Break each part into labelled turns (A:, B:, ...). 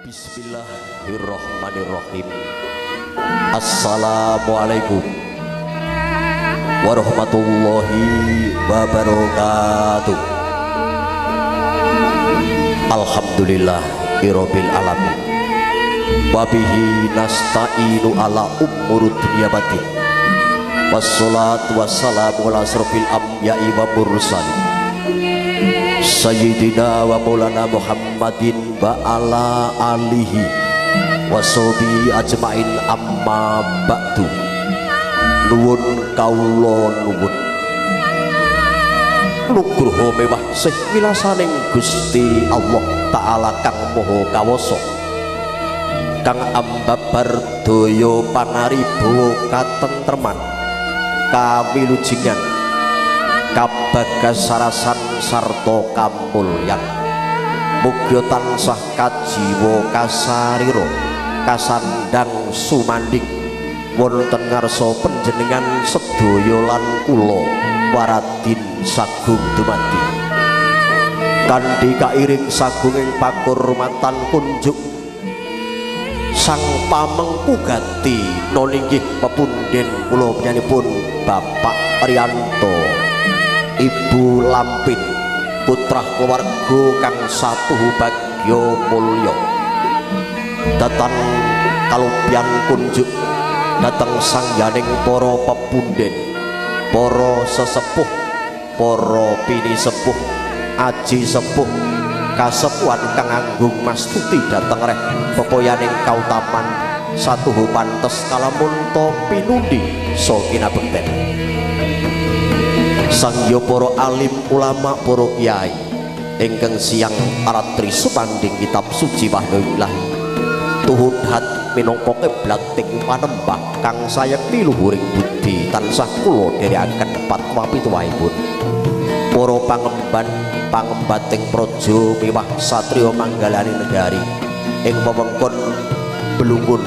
A: Bismillahirrahmanirrahim. Assalamualaikum warahmatullahi wabarakatuh. Alhamdulillah rabbil alamin. Wabihi nasta'inu ala umurud dunya batin. Wassalatu wassalamu ala asrofil anbiya'i wa mursalin Sayyidina wa maulana Muhammadin wa ala alihi wa sahbihi ajma'in amma ba'du. Nuwun kawula nuwun nugroho mewah sih wilasaning Gusti Allah Ta'ala kang maha kawasa, kang ambabar daya panaribawa katentreman kawilujengan kabagasarasan sarta kamulyan. Mugia tansah kajiwa kasarira kasandang sumandhing wonten ngarsa panjenengan sedaya lan kula waradin sagung dumadi kanthi kairing sagunging pakurmatan kunjuk sang pamengku gati noninggih pepunden kula panjenenganipun Bapak Riyanto, Ibu Lampin, putra keluarga kang satuhu bagya mulya. Datang kalubyan kunjuk datang sangyaning para pepunden, para sesepuh, para pini sepuh, aji sepuh, kasepuhan kang anggung mastuti dateng reh pepoyaning kautaman satuhu pantes kalamun to pinundi sakina bekten. Sangya para alim ulama para kiai ingkang siang aratri supanding kitab suci wahyu ilahi tuhunhat minangka kiblat ing panembah kang sayekti luhuring budi tansah kula dherekaken patwa pituwahipun para pangembating praja miwah satriya manggalani negari ing wewengkon Belungun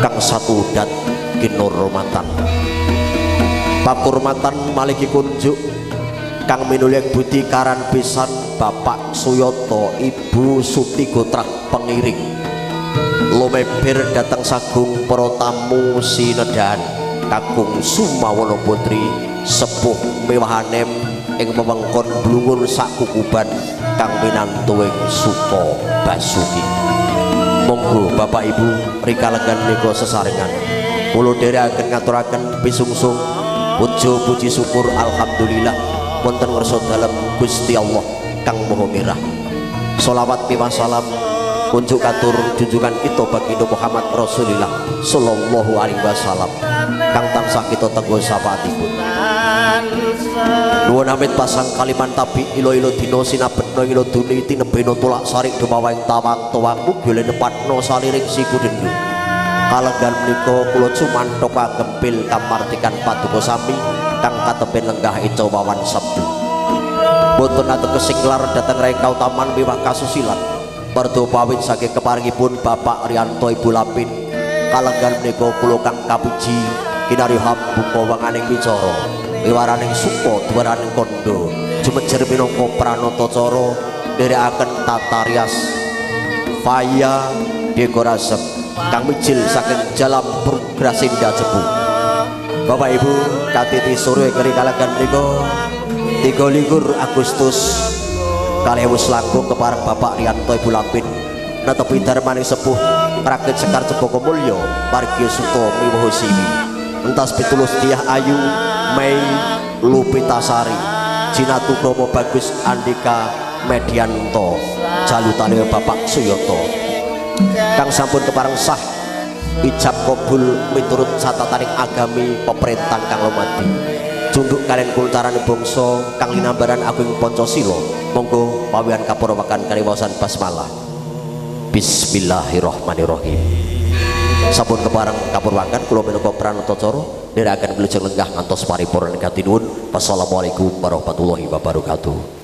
A: kang satudat kinurmatan pakurmatan maliki kunjuk kang minulih budi karan pisan Bapak Suyoto, Ibu Suti Gotrak pengiring lumeber datang sagung para tamu sinedahan kakung Sumawana Putri sepuh mewahanem ing wewengkon Blungun sakukuban kang minantuing Suko Basuki. Monggo Bapak Ibu rikalegan nika sesarengan kula dherekaken ngaturaken pisungsung puja puji syukur alhamdulillah wonten ngarsa dalem Gusti Allah kang maha mirah. Sholawat miwah salam kunjuk katur junjungan kita baginda Muhammad Rasulullah sallallahu alaihi wasallam kang tansah kita tenggo syafaatipun. Nuwun amit pasang kaliman tapi ilo-ilo dina sinabetna ilo duni tinebena tulak sarik dumawaing tawang-tawang mugi nepatna saliring siku dendu. Kalenggan menika kula cumanthok kagempil kamartikan paduka sami kang katepen lenggah ica wawan sabdu. Boten ateges singlar dhateng rai kautaman miwah kasusilan perdu pawit saking keparingipun Bapak Riyanto, Ibu Lampin. Kalenggan menika kula kang kapiji kinarya buka wanganing wicara wiwaraning supa duwaraning kondo jumejer minangka pranata cara nderekaken tata rias faya dekorasem kang mijil saking jalam Purgrasinda Cepu. Bapak Ibu katiti sore keri kalenggan menika 23 Agustus kalih wus langkung kepareng Bapak Riyanto, Ibu Lampin netepi darmaning sepuh Rakit Sekar Jebaka Mulya margi suta miwah siwi entas pitulus Diah Ayu Mei Lupitasari Jinatu Kromo Bagus Andika Medianto jalutane Bapak Suyoto kang sampun kepareng sah ijab kabul miturut catataning agami pemerintahan kang lumadi junduk kalian kultaran bangsa kang linambaran agung Pancasila. Monggo pawian kapurawakan kaliwasan basmalah. Bismillahirrahmanirrahim. Sampun kepareng kapurawakan kula minangka pranata cara nderekaken wilujeng lenggah ngantos paripurna katinuwun. Wassalamualaikum warahmatullahi wabarakatuh.